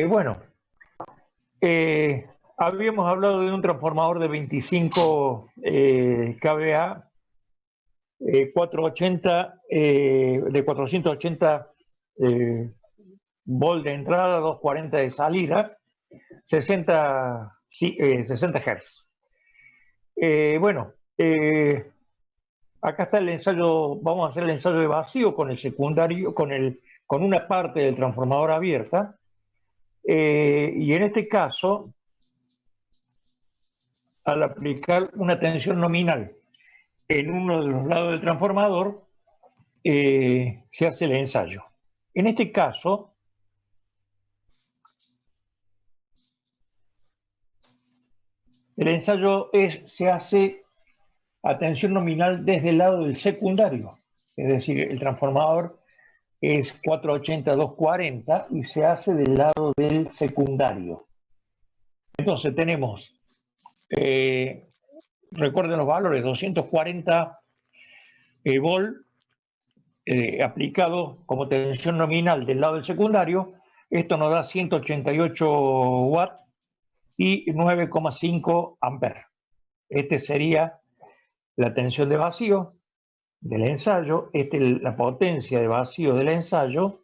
Bueno, habíamos hablado de un transformador de 25 kVA, 480, de 480 volt de entrada, 240 de salida, 60 Hz. Bueno, acá está el ensayo. Vamos a hacer el ensayo de vacío con el secundario, con una parte del transformador abierta. Y en este caso, al aplicar una tensión nominal en uno de los lados del transformador, se hace el ensayo. En este caso, el ensayo se hace a tensión nominal desde el lado del secundario, es decir, el transformador es 480-240 y se hace del lado del secundario. Entonces tenemos, recuerden los valores, 240 volt aplicado como tensión nominal del lado del secundario. Esto nos da 188 watts y 9,5 amperes. Este sería la tensión de vacío del ensayo, esta es la potencia de vacío del ensayo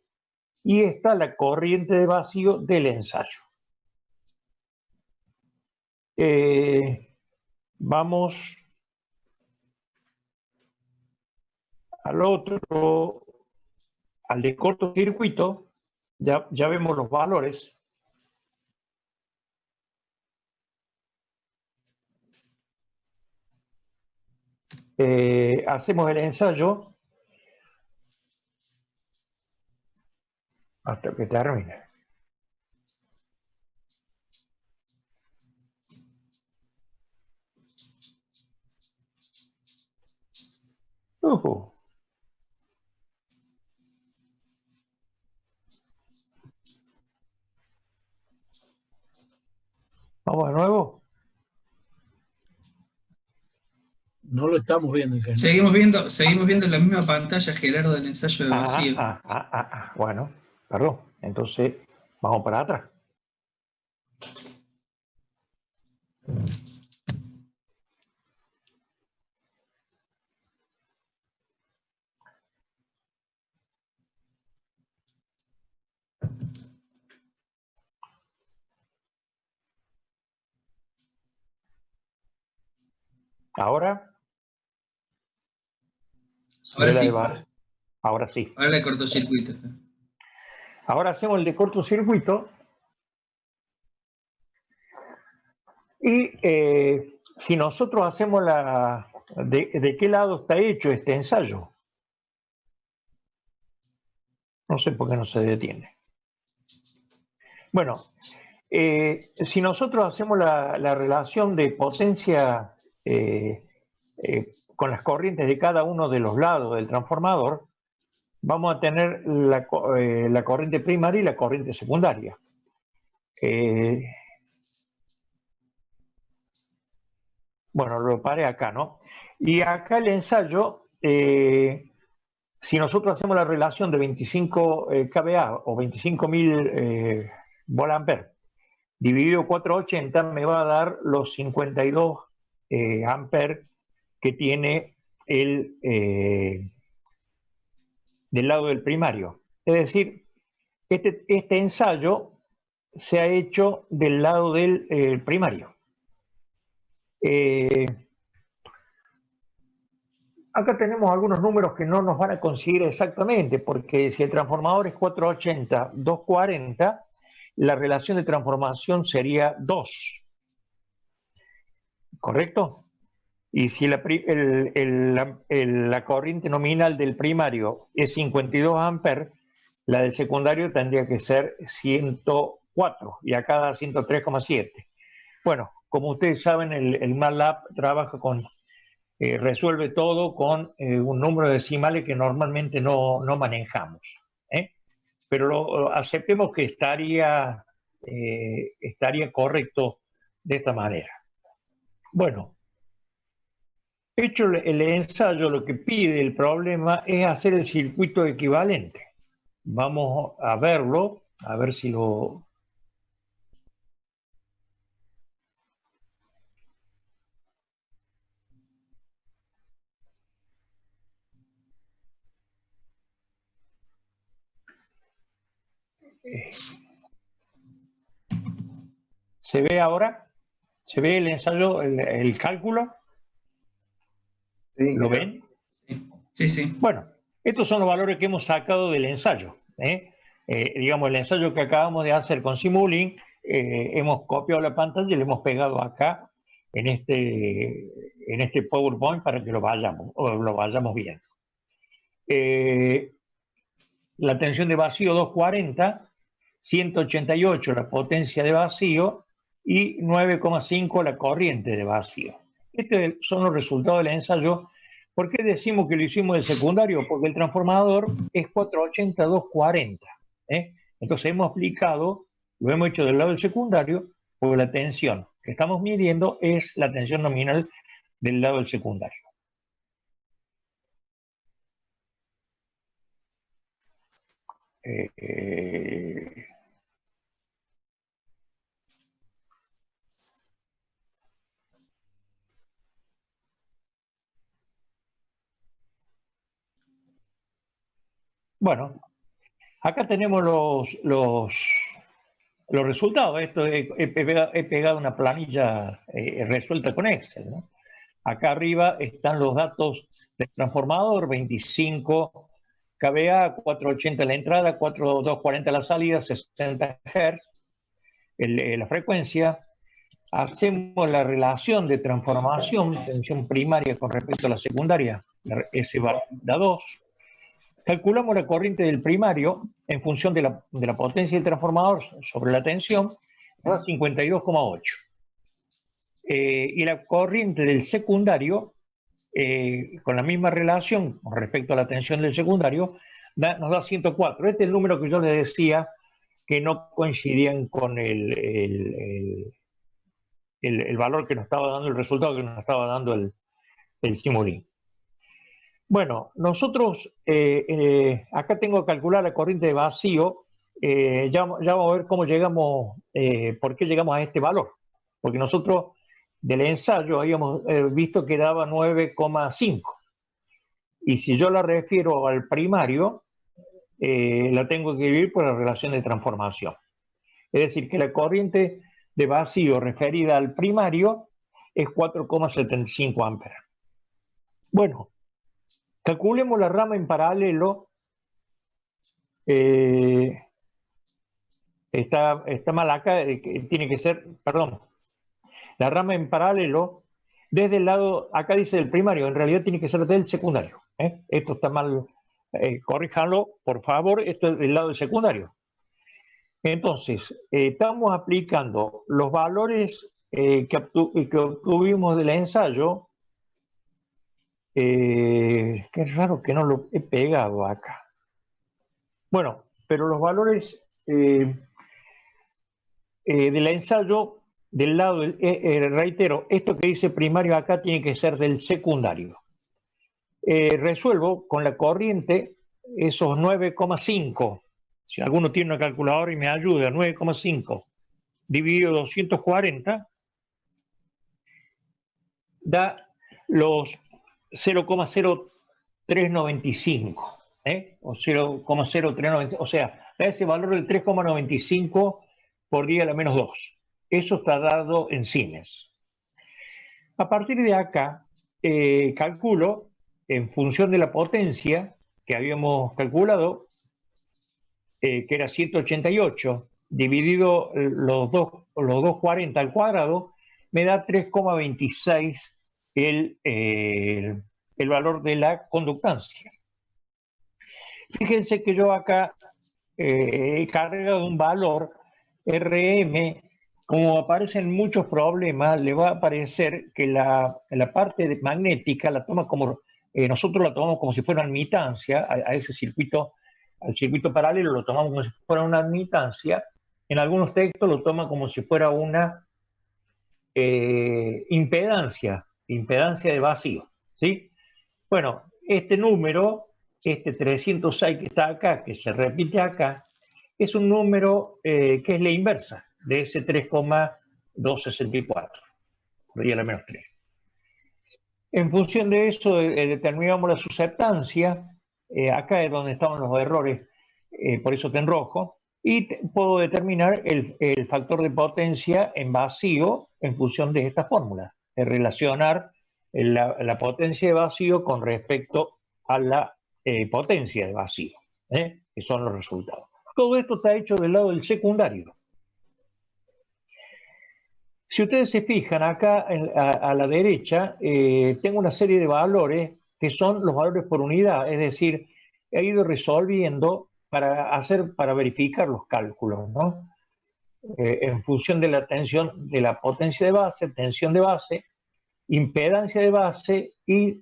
y esta la corriente de vacío del ensayo. Vamos al otro, al de cortocircuito. Ya vemos los valores. Hacemos el ensayo hasta que termine. Vamos de nuevo. No lo estamos viendo, ingeniero. Seguimos viendo la misma pantalla, Gerardo, del ensayo de vacío. Bueno, perdón. Entonces, vamos para atrás. Ahora Sí. Ahora sí. Ahora el cortocircuito. Ahora hacemos el de cortocircuito. Y si nosotros hacemos ¿de qué lado está hecho este ensayo? No sé por qué no se detiene. Bueno, si nosotros hacemos la relación de potencia con las corrientes de cada uno de los lados del transformador, vamos a tener la corriente primaria y la corriente secundaria. Bueno, lo paré acá, ¿no? Y acá el ensayo, si nosotros hacemos la relación de 25 kVA o 25.000 volt-ampere dividido 480, me va a dar los 52 amperes que tiene del lado del primario. Es decir, este ensayo se ha hecho del lado del primario. Acá tenemos algunos números que no nos van a conseguir exactamente, porque si el transformador es 480-240, la relación de transformación sería 2. ¿Correcto? Y si la corriente nominal del primario es 52 amperes, la del secundario tendría que ser 104, y acá da 103,7. Bueno, como ustedes saben, el MATLAB trabaja resuelve todo con un número de decimales que normalmente no manejamos. Pero aceptemos que estaría correcto de esta manera. Bueno, hecho el ensayo, lo que pide el problema es hacer el circuito equivalente. Vamos a verlo, a ver si lo ¿Se ve ahora? ¿Se ve el ensayo, el cálculo? Sí, ¿Lo ven? Sí, sí. Bueno, estos son los valores que hemos sacado del ensayo. Digamos, el ensayo que acabamos de hacer con Simulink, hemos copiado la pantalla y le hemos pegado acá en este PowerPoint para que lo vayamos viendo. La tensión de vacío 240, 188 la potencia de vacío y 9,5 la corriente de vacío. Estos son los resultados del ensayo. ¿Por qué decimos que lo hicimos del secundario? Porque el transformador es 480-240. Entonces hemos aplicado, lo hemos hecho del lado del secundario, porque la tensión que estamos midiendo es la tensión nominal del lado del secundario. Bueno, acá tenemos los resultados. Esto he pegado una planilla resuelta con Excel, ¿no? Acá arriba están los datos del transformador: 25 kVA, 480 la entrada, 240 la salida, 60 Hz la frecuencia. Hacemos la relación de transformación, tensión primaria con respecto a la secundaria, S da 2. Calculamos la corriente del primario en función de la potencia del transformador sobre la tensión, 52,8. Y la corriente del secundario, con la misma relación con respecto a la tensión del secundario, nos da 104. Este es el número que yo les decía que no coincidían con el valor que nos estaba dando, el resultado que nos estaba dando el Simulink. Bueno, nosotros, acá tengo que calcular la corriente de vacío. Ya vamos a ver cómo llegamos, por qué llegamos a este valor. Porque nosotros del ensayo habíamos visto que daba 9,5. Y si yo la refiero al primario, la tengo que dividir por la relación de transformación. Es decir, que la corriente de vacío referida al primario es 4,75 amperes. Bueno, calculemos la rama en paralelo. Está mal acá, tiene que ser, perdón, la rama en paralelo desde el lado, acá dice del primario, en realidad tiene que ser del secundario. Esto está mal, corríjanlo, por favor, esto es del lado del secundario. Entonces, estamos aplicando los valores que obtuvimos del ensayo. Qué raro que no lo he pegado acá. Bueno, pero los valores del ensayo del lado, reitero, esto que dice primario acá tiene que ser del secundario. Resuelvo con la corriente esos 9,5. Si alguno tiene una calculadora y me ayuda, 9,5 dividido 240 da los 0,0395, o 0,0395, o sea, da ese valor del 3,95 por 10 a la menos 2. Eso está dado en Siemens. A partir de acá, calculo, en función de la potencia que habíamos calculado, que era 188, dividido los 240 al cuadrado, me da 3,26 el valor de la conductancia. Fíjense que yo acá he cargado un valor RM. Como aparecen muchos problemas, le va a aparecer que la parte magnética la toma como, nosotros la tomamos como si fuera una admitancia a ese circuito, al circuito paralelo lo tomamos como si fuera una admitancia. En algunos textos lo toma como si fuera una impedancia de vacío, ¿sí? Bueno, este número, este 306 que está acá, que se repite acá, es un número que es la inversa de ese 3,264, por 10 a la menos 3. En función de eso, determinamos la susceptancia. Acá es donde estaban los errores, por eso está en rojo. y puedo determinar el factor de potencia en vacío en función de esta fórmula, de relacionar la potencia de vacío con respecto a la potencia de vacío, que son los resultados. Todo esto está hecho del lado del secundario. Si ustedes se fijan acá a la derecha, tengo una serie de valores que son los valores por unidad, es decir, he ido resolviendo para verificar los cálculos, ¿no? En función de la tensión, de la potencia de base, tensión de base, impedancia de base y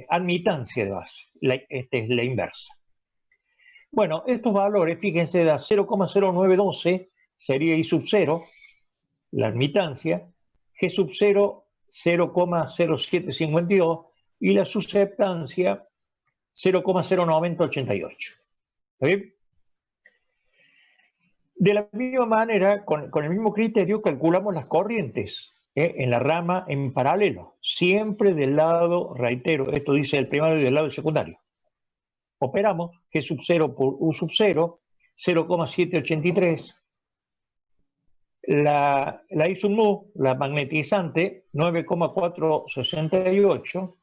admitancia de base. Esta es la inversa. Bueno, estos valores, fíjense, da 0,0912 sería I sub 0, la admitancia, G sub 0, 0,0752 y la susceptancia 0,09088. ¿Está bien? De la misma manera, con el mismo criterio, calculamos las corrientes en la rama en paralelo, siempre del lado, reitero, esto dice el primario y del lado del secundario. Operamos G sub 0 por U sub 0, 0,783. La I sub mu, la magnetizante, 9,468.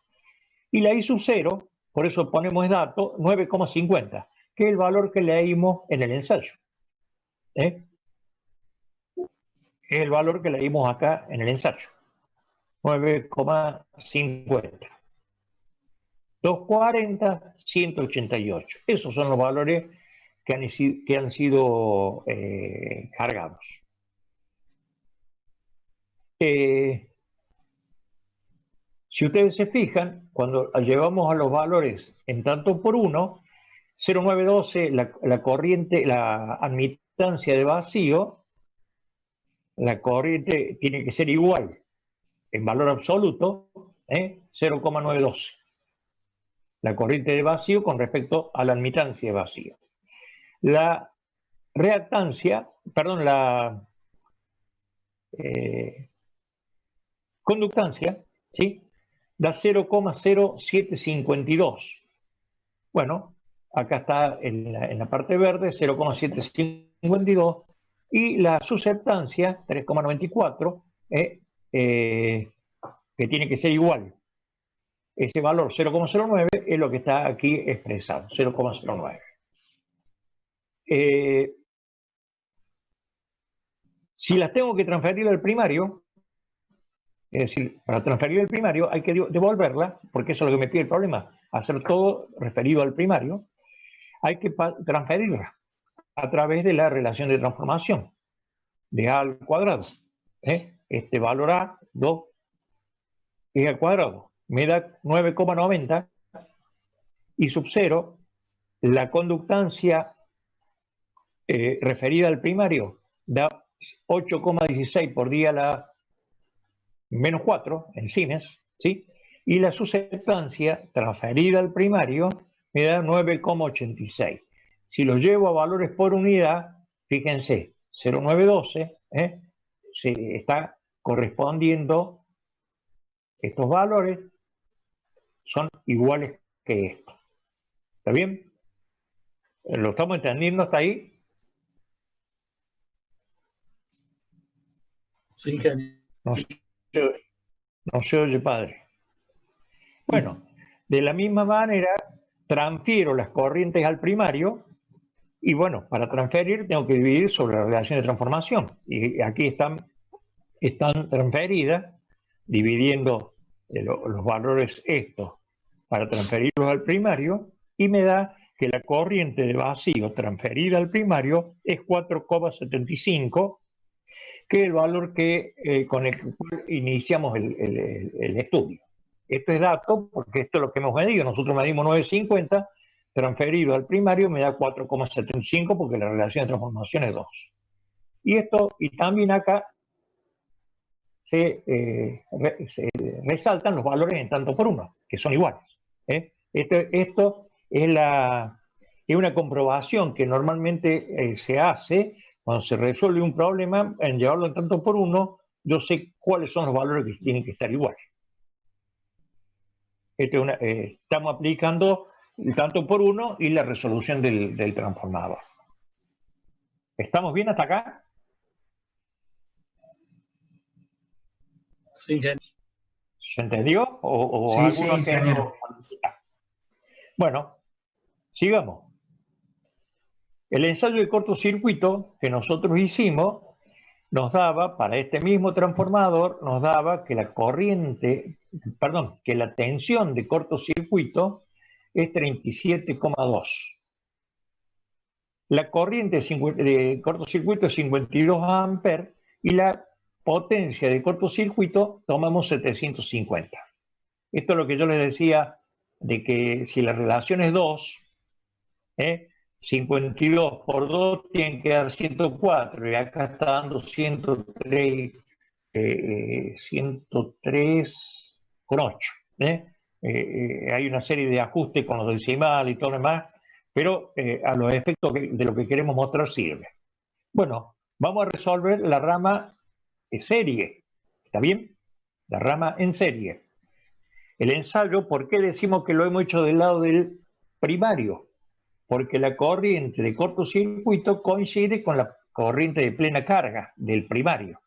Y la I sub 0, por eso ponemos dato, 9,50, que es el valor que leímos en el ensayo. Es el valor que leímos acá en el ensayo. 9,50. 240, 188. Esos son los valores que han sido cargados. Si ustedes se fijan, cuando llevamos a los valores en tanto por uno, 0,912, la corriente, la admitancia de vacío, la corriente tiene que ser igual en valor absoluto, 0,912. La corriente de vacío con respecto a la admitancia de vacío. La reactancia, perdón, la conductancia, ¿sí?, da 0,0752. Bueno, acá está en la parte verde, 0,752, y la susceptancia, 3,94, que tiene que ser igual. Ese valor 0,09 es lo que está aquí expresado, 0,09. Si las tengo que transferir al primario, es decir, para transferir al primario hay que devolverla, porque eso es lo que me pide el problema, hacer todo referido al primario, hay que transferirla a través de la relación de transformación de A al cuadrado. Este valor A, 2, es al cuadrado, me da 9,90 y sub 0, la conductancia referida al primario da 8,16 por día a la menos 4 en Siemens, ¿sí? Y la susceptancia transferida al primario me da 9,86. Si lo llevo a valores por unidad, fíjense, 0,912, se está correspondiendo, estos valores son iguales que esto. ¿Está bien? ¿Lo estamos entendiendo hasta ahí? Sí, ingeniero. No se oye, padre. Bueno, de la misma manera, transfiero las corrientes al primario y bueno, para transferir tengo que dividir sobre la relación de transformación. Y aquí están transferidas, dividiendo los valores estos para transferirlos al primario, y me da que la corriente de vacío transferida al primario es 4,75, que es el valor con el cual iniciamos el estudio. Esto es dato, porque esto es lo que hemos medido. Nosotros medimos 9,50, transferido al primario me da 4,75, porque la relación de transformación es 2. Y también acá se resaltan los valores en tanto por uno, que son iguales. Esto es una comprobación que normalmente se hace cuando se resuelve un problema. En llevarlo en tanto por uno, yo sé cuáles son los valores que tienen que estar iguales. Estamos aplicando el tanto por uno y la resolución del transformador. ¿Estamos bien hasta acá? Sí, ingeniero. ¿Se entendió? ¿O Sí, sí, alguno ha quedado? ingeniero. Bueno, sigamos. El ensayo de cortocircuito que nosotros hicimos nos daba, para este mismo transformador, nos daba que la corriente, perdón, que la tensión de cortocircuito es 37,2. La corriente de cortocircuito es 52 amperes y la potencia de cortocircuito tomamos 750. Esto es lo que yo les decía de que si la relación es 2, 52 por 2 tienen que dar 104 y acá está dando 103, 103,8. Hay una serie de ajustes con los decimales y todo lo demás, pero a los efectos de lo que queremos mostrar sirve. Bueno, vamos a resolver la rama serie. ¿Está bien? La rama en serie. El ensayo, ¿por qué decimos que lo hemos hecho del lado del primario? Porque la corriente de cortocircuito coincide con la corriente de plena carga del primario.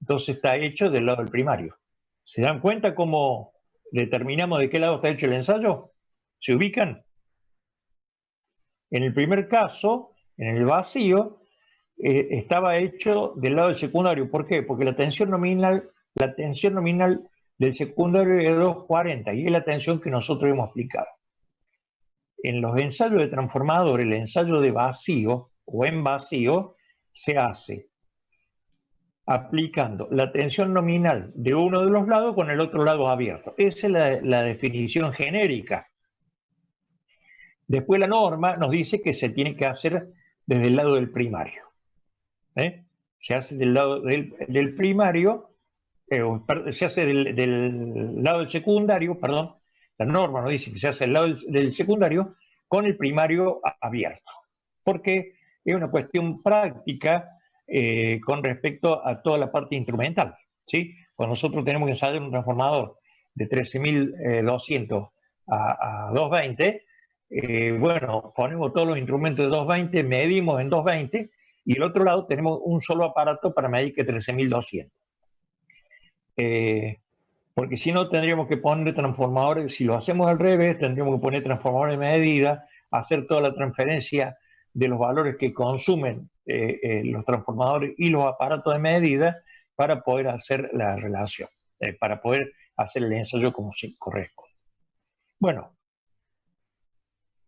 Entonces está hecho del lado del primario. ¿Se dan cuenta cómo determinamos de qué lado está hecho el ensayo? ¿Se ubican? En el primer caso, en el vacío, estaba hecho del lado del secundario. ¿Por qué? Porque la tensión nominal del secundario es 240 y es la tensión que nosotros hemos aplicado. En los ensayos de transformador, el ensayo de vacío o en vacío se hace aplicando la tensión nominal de uno de los lados con el otro lado abierto. Esa es la definición genérica. Después la norma nos dice que se tiene que hacer desde el lado del primario. Se hace del lado del primario, se hace del lado del secundario, perdón, la norma nos dice que se hace del lado del secundario con el primario abierto, porque es una cuestión práctica con respecto a toda la parte instrumental, ¿sí? Cuando nosotros tenemos que ensayar un transformador de 13.200 a 220, bueno, ponemos todos los instrumentos de 220, medimos en 220, y el otro lado tenemos un solo aparato para medir que 13.200. Porque si no tendríamos que poner transformadores, si lo hacemos al revés, tendríamos que poner transformadores de medida, hacer toda la transferencia de los valores que consumen los transformadores y los aparatos de medida para poder hacer la relación, para poder hacer el ensayo como se corresponde. Bueno,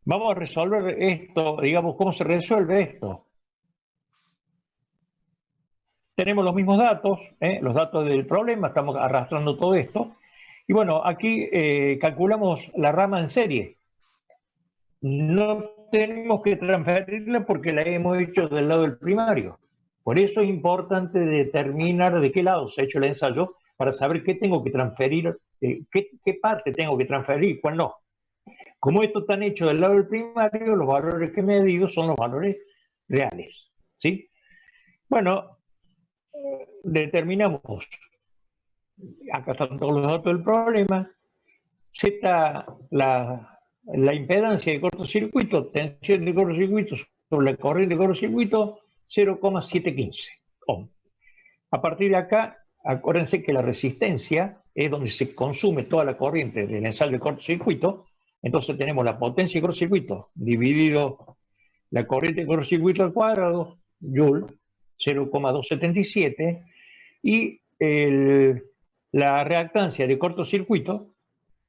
vamos a resolver esto, digamos, ¿cómo se resuelve esto? Tenemos los mismos datos, los datos del problema, estamos arrastrando todo esto. Y bueno, aquí calculamos la rama en serie. No tenemos que transferirla porque la hemos hecho del lado del primario. Por eso es importante determinar de qué lado se ha hecho el ensayo para saber qué tengo que transferir, qué parte tengo que transferir y cuál no. Como esto está hecho del lado del primario, los valores que he medido son los valores reales, ¿sí? Bueno, determinamos, acá están todos los datos del problema, Z, la impedancia de cortocircuito, tensión de cortocircuito sobre la corriente de cortocircuito, 0,715 ohm. A partir de acá, acuérdense que la resistencia es donde se consume toda la corriente del ensayo de cortocircuito, entonces tenemos la potencia de cortocircuito dividido la corriente de cortocircuito al cuadrado, Joule, 0,277, y la reactancia de cortocircuito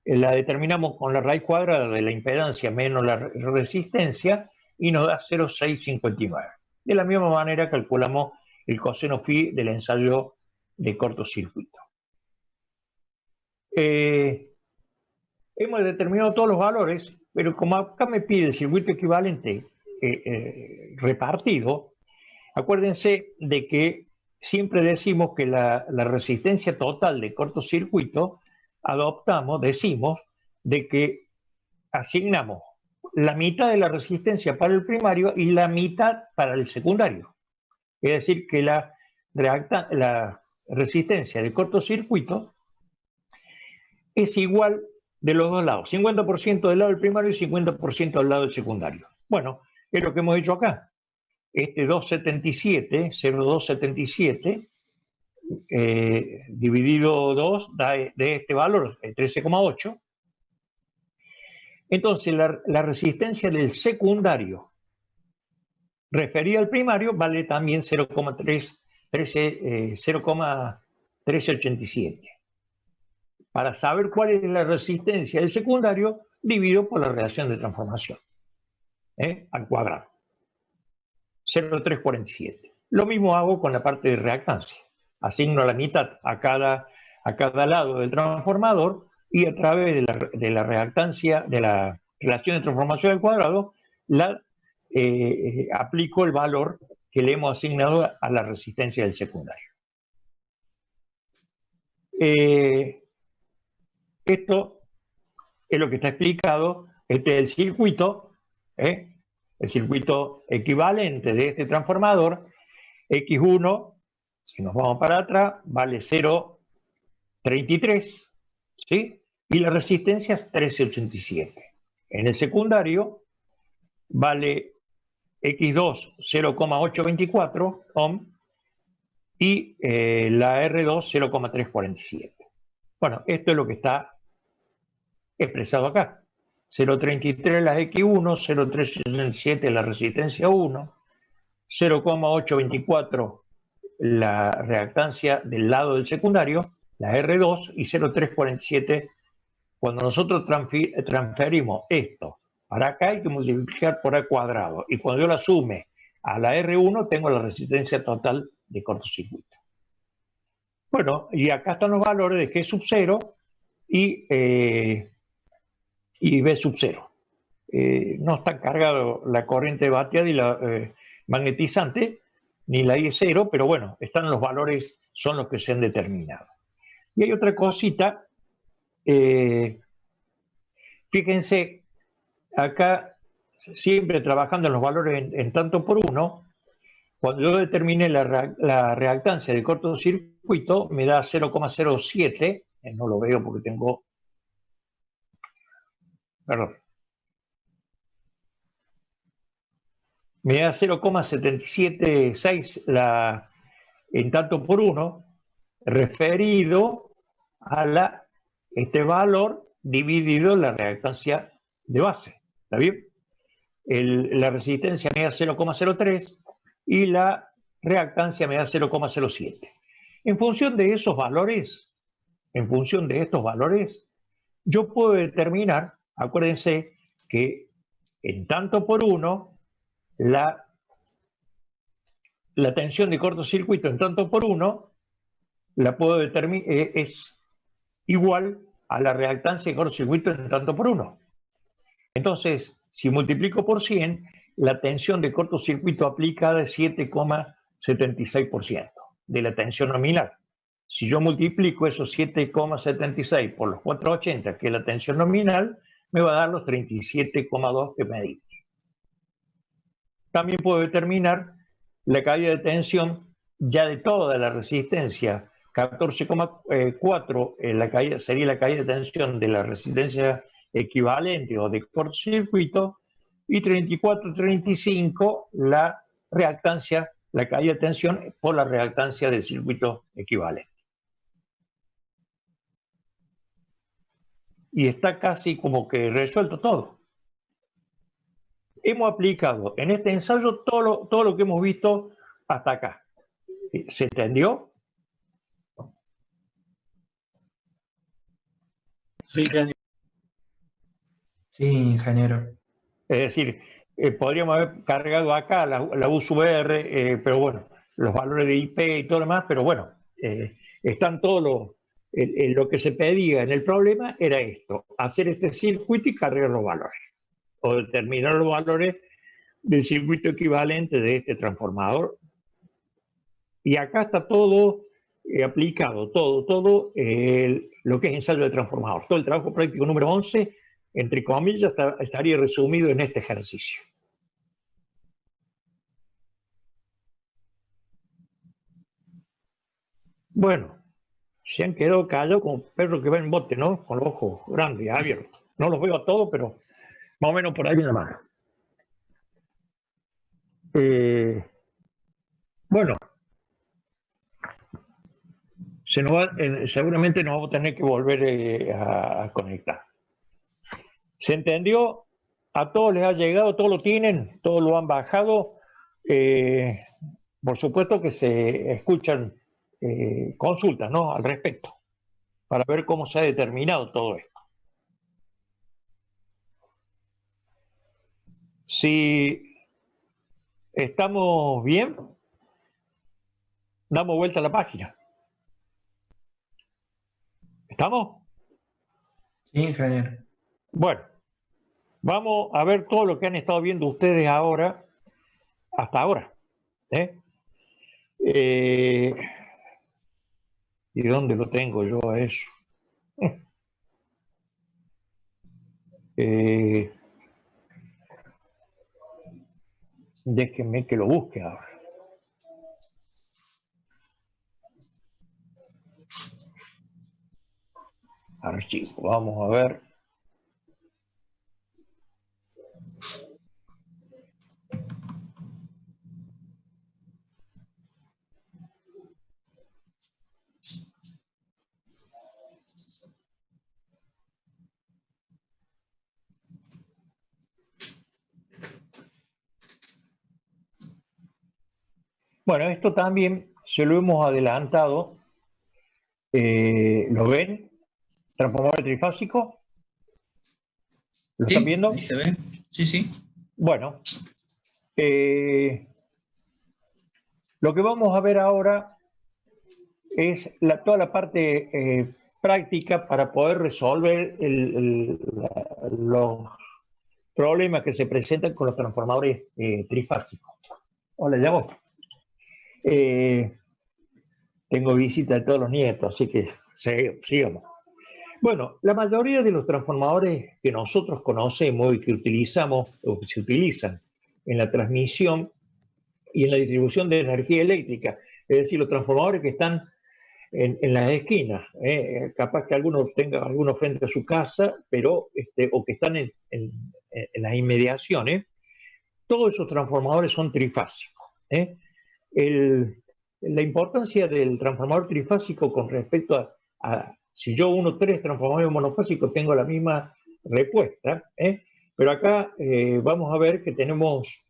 la determinamos con la raíz cuadrada de la impedancia menos la resistencia y nos da 0,659. De la misma manera calculamos el coseno phi del ensayo de cortocircuito. Hemos determinado todos los valores, pero como acá me pide el circuito equivalente repartido, acuérdense de que siempre decimos que la resistencia total de cortocircuito decimos de que asignamos la mitad de la resistencia para el primario y la mitad para el secundario. Es decir, que la resistencia de cortocircuito es igual de los dos lados, 50% del lado del primario y 50% del lado del secundario. Bueno, es lo que hemos hecho acá. este 277, 0,277, dividido 2 da de este valor, 13,8. Entonces, la resistencia del secundario referida al primario vale también 0,1387. Para saber cuál es la resistencia del secundario, divido por la relación de transformación, al cuadrado. 0,347. Lo mismo hago con la parte de reactancia. Asigno la mitad a cada lado del transformador y a través de la reactancia, de la relación de transformación al cuadrado, aplico el valor que le hemos asignado a la resistencia del secundario. Esto es lo que está explicado. Este es el circuito equivalente de este transformador. X1, si nos vamos para atrás, vale 0,33, ¿sí? Y la resistencia es 1387. En el secundario vale X2 0,824 ohm y la R2 0,347. Bueno, esto es lo que está expresado acá. 0,33 la X1, 0,367 la resistencia 1, 0,824 la reactancia del lado del secundario, la R2, y 0,347. Cuando nosotros transferimos esto para acá, hay que multiplicar por al cuadrado. Y cuando yo la sume a la R1, tengo la resistencia total de cortocircuito. Bueno, y acá están los valores de G sub 0 y B sub 0. No está cargado la corriente bateada y la magnetizante, ni la I0, pero bueno, están los valores, son los que se han determinado. Y hay otra cosita, fíjense, acá siempre trabajando en los valores en tanto por uno, cuando yo determiné la reactancia del cortocircuito, me da 0,07, no lo veo porque tengo, perdón, me da 0,776 en tanto por uno, referido a este valor dividido en la reactancia de base. ¿Está bien? La resistencia me da 0,03 y la reactancia me da 0,07. En función de esos valores, yo puedo determinar, acuérdense que en tanto por uno, la tensión de cortocircuito en tanto por uno la puedo determinar, es igual a la reactancia de cortocircuito en tanto por uno. Entonces, si multiplico por 100, la tensión de cortocircuito aplicada es 7,76% de la tensión nominal. Si yo multiplico esos 7,76 por los 480, que es la tensión nominal, me va a dar los 37,2 que medí. También puedo determinar la caída de tensión ya de toda la resistencia. 14,4 sería la caída de tensión de la resistencia equivalente o de cortocircuito, y 34,35 la reactancia, la caída de tensión por la reactancia del circuito equivalente. Y está casi como que resuelto todo. Hemos aplicado en este ensayo todo lo que hemos visto hasta acá. ¿Se entendió? Sí, ingeniero. Sí, ingeniero. Es decir, podríamos haber cargado acá la U sub R, pero bueno, los valores de IP y todo lo demás, pero bueno, están todos lo que se pedía en el problema era esto, hacer este circuito y cargar los valores, o determinar los valores del circuito equivalente de este transformador. Y acá está todo aplicado, todo lo que es ensayo de transformador. Todo el trabajo práctico número 11, entre comillas, estaría resumido en este ejercicio. Bueno, se han quedado callados como perros que ven bote, ¿no? Con los ojos grandes, abiertos. No los veo a todos, pero más o menos por ahí viene la mano. Bueno, seguramente nos vamos a tener que volver a conectar. ¿Se entendió? A todos les ha llegado, todos lo tienen, todos lo han bajado. Por supuesto que se escuchan consultas, ¿no?, al respecto, para ver cómo se ha determinado todo esto. Si estamos bien, damos vuelta a la página. ¿Estamos? Sí, ingeniero. Bueno, vamos a ver todo lo que han estado viendo ustedes ahora, hasta ahora. ¿Y dónde lo tengo yo a eso? Déjenme que lo busque ahora. Archivo, vamos a ver. Bueno, esto también se lo hemos adelantado. ¿Lo ven? Transformador trifásico. ¿Lo están viendo? Ahí se ve. Sí, sí. Bueno, lo que vamos a ver ahora es toda la parte práctica para poder resolver los problemas que se presentan con los transformadores trifásicos. Hola, llamo. Tengo visita de todos los nietos, así que sigamos. Bueno, la mayoría de los transformadores que nosotros conocemos y que utilizamos o que se utilizan en la transmisión y en la distribución de energía eléctrica, es decir, los transformadores que están en las esquinas, capaz que algunos tengan algunos frente a su casa, pero o que están en las inmediaciones, todos esos transformadores son trifásicos. La importancia del transformador trifásico con respecto a si yo uno 3 transformadores monofásicos tengo la misma respuesta, pero acá vamos a ver que tenemos,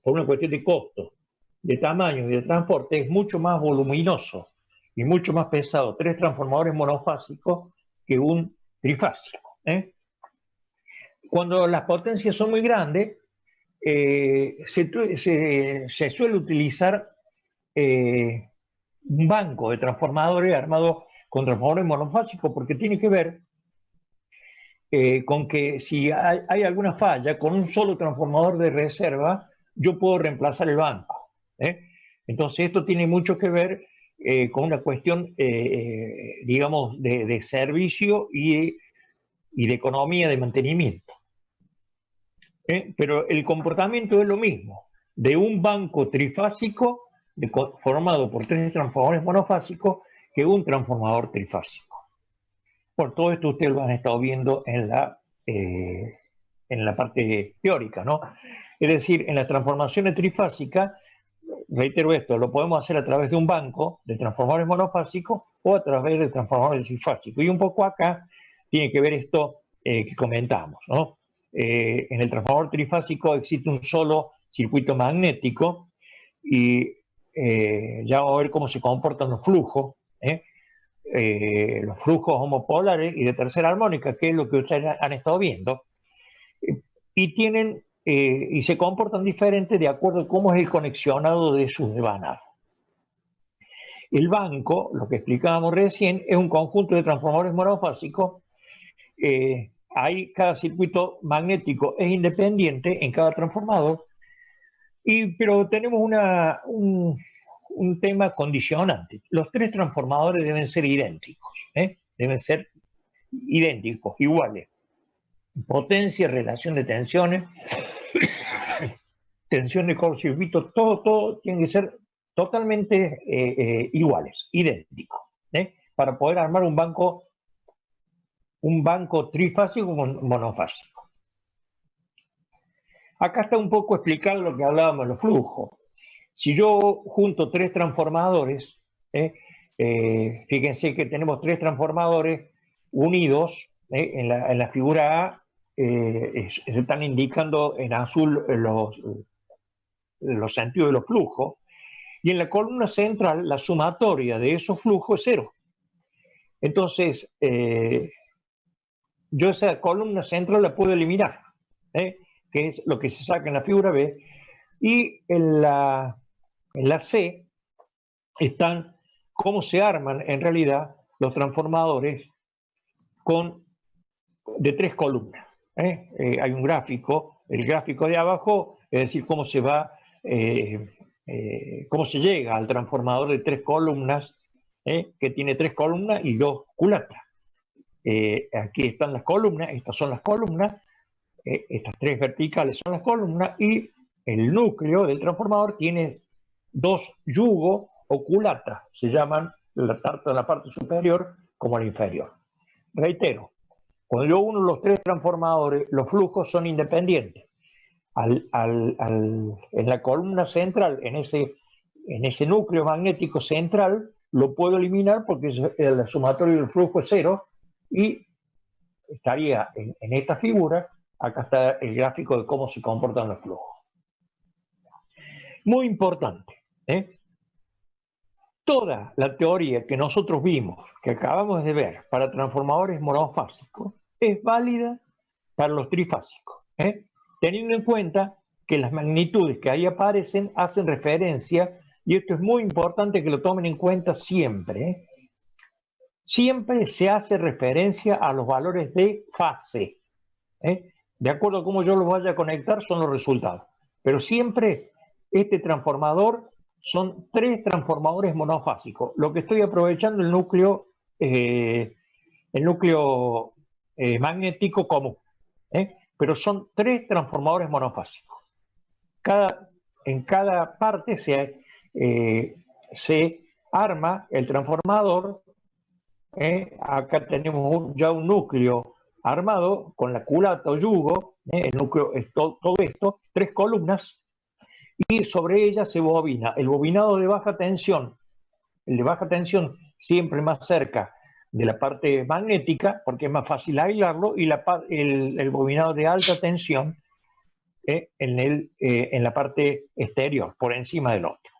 por una cuestión de costo, de tamaño y de transporte, es mucho más voluminoso y mucho más pesado 3 transformadores monofásicos que un trifásico. Cuando las potencias son muy grandes, se suele utilizar un banco de transformadores armado con transformadores monofásicos, porque tiene que ver con que si hay alguna falla, con un solo transformador de reserva, yo puedo reemplazar el banco. Entonces esto tiene mucho que ver con una cuestión, digamos, de servicio y de economía de mantenimiento. Pero el comportamiento es lo mismo, de un banco trifásico formado por 3 transformadores monofásicos que un transformador trifásico. Por todo esto ustedes lo han estado viendo en la parte teórica, ¿no? Es decir, en las transformaciones trifásicas, reitero esto, lo podemos hacer a través de un banco de transformadores monofásicos o a través de transformadores trifásicos. Y un poco acá tiene que ver esto que comentamos, ¿no? En el transformador trifásico existe un solo circuito magnético y ya vamos a ver cómo se comportan los flujos homopolares y de tercera armónica, que es lo que ustedes han estado viendo, y tienen y se comportan diferentes de acuerdo a cómo es el conexionado de sus devanados. El banco, lo que explicábamos recién, es un conjunto de transformadores monofásicos. Ahí cada circuito magnético es independiente en cada transformador, pero tenemos un tema condicionante. Los 3 transformadores deben ser idénticos, deben ser idénticos, iguales. Potencia, relación de tensiones, tensión de cortocircuito, todo tiene que ser totalmente iguales, idénticos, para poder armar un banco trifásico con monofásico. Acá está un poco explicado lo que hablábamos de los flujos. Si yo junto tres transformadores, fíjense que tenemos tres transformadores unidos, en la figura A se están indicando en azul los sentidos de los flujos, y en la columna central la sumatoria de esos flujos es 0. Entonces, yo esa columna central la puedo eliminar, que es lo que se saca en la figura B, y en la C están cómo se arman en realidad los transformadores de tres columnas. Hay un gráfico, el gráfico de abajo, es decir, cómo se llega al transformador de tres columnas, que tiene tres columnas y dos culatas. Aquí están las columnas, estas son las columnas, estas tres verticales son las columnas, y el núcleo del transformador tiene dos yugos o culatas, se llaman tanto en la parte superior como en la inferior. Reitero, cuando yo uno los tres transformadores, los flujos son independientes. En la columna central, en ese núcleo magnético central, lo puedo eliminar porque el sumatorio del flujo es 0, y estaría en esta figura. Acá está el gráfico de cómo se comportan los flujos. Muy importante, toda la teoría que nosotros vimos, que acabamos de ver, para transformadores monofásicos, es válida para los trifásicos, teniendo en cuenta que las magnitudes que ahí aparecen hacen referencia, y esto es muy importante que lo tomen en cuenta siempre, siempre se hace referencia a los valores de fase. De acuerdo a cómo yo los vaya a conectar son los resultados. Pero siempre este transformador son tres transformadores monofásicos. Lo que estoy aprovechando el núcleo magnético común. Pero son tres transformadores monofásicos. En cada parte se arma el transformador. Acá tenemos ya un núcleo armado con la culata o yugo, el núcleo es todo esto, tres columnas, y sobre ellas se bobina. El bobinado de baja tensión, el de baja tensión siempre más cerca de la parte magnética, porque es más fácil aislarlo, y el bobinado de alta tensión en la parte exterior, por encima del otro.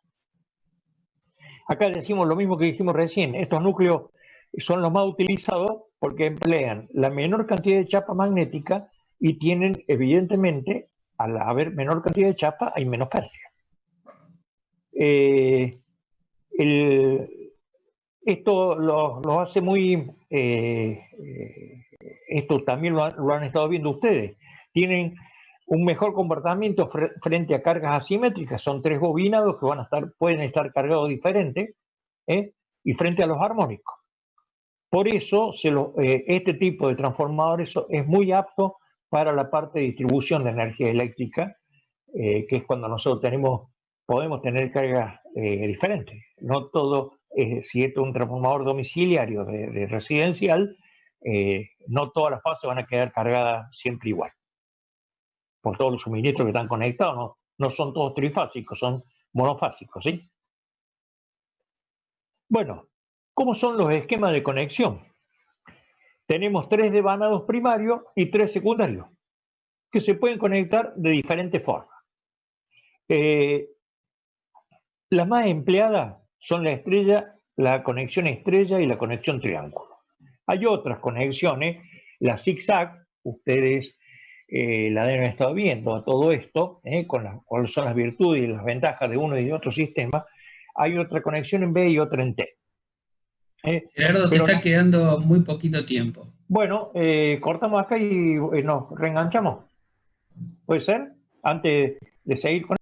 Acá decimos lo mismo que dijimos recién, estos núcleos son los más utilizados porque emplean la menor cantidad de chapa magnética y tienen, evidentemente, al haber menor cantidad de chapa, hay menos pérdida. Esto lo hace muy... esto también lo han estado viendo ustedes. Tienen un mejor comportamiento frente a cargas asimétricas. Son tres bobinados que pueden estar cargados diferentes, y frente a los armónicos. Por eso este tipo de transformadores es muy apto para la parte de distribución de energía eléctrica, que es cuando nosotros podemos tener cargas diferentes. No todo, si esto es un transformador domiciliario de residencial, no todas las fases van a quedar cargadas siempre igual. Por todos los suministros que están conectados, no son todos trifásicos, son monofásicos, ¿sí? Bueno, ¿cómo son los esquemas de conexión? Tenemos tres devanados primarios y tres secundarios, que se pueden conectar de diferentes formas. Las más empleadas son la conexión estrella y la conexión triángulo. Hay otras conexiones, la zigzag, ustedes la deben haber estado viendo, todo esto, cuáles son las virtudes y las ventajas de uno y de otro sistema. Hay otra conexión en B y otra en T. Gerardo, te está quedando muy poquito tiempo. Bueno, cortamos acá y nos reenganchamos. ¿Puede ser? Antes de seguir con